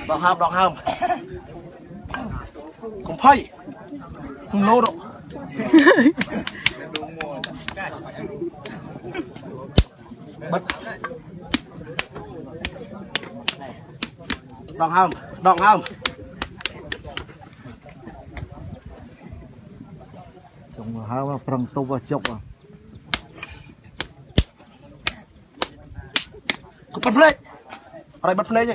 đòn hông đòn hông cũng phay không nô đâu bật đòn hông Trong hai mà prang tu và chọc à. cũng bật play ở đây bật play gì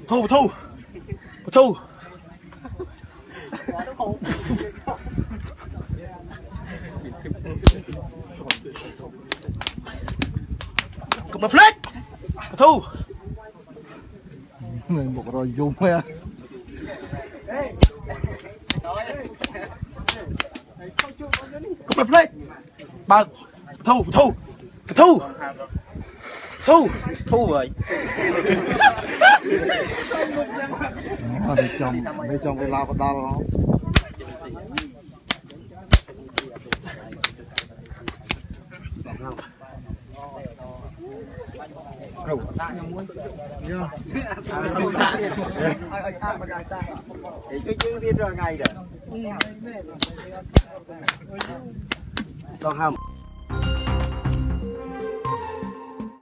thu cũng bật play thu Người một rồi dùng nha. cũng bật play ba thu rồi Đây trong cái lao đa nó. đòn hông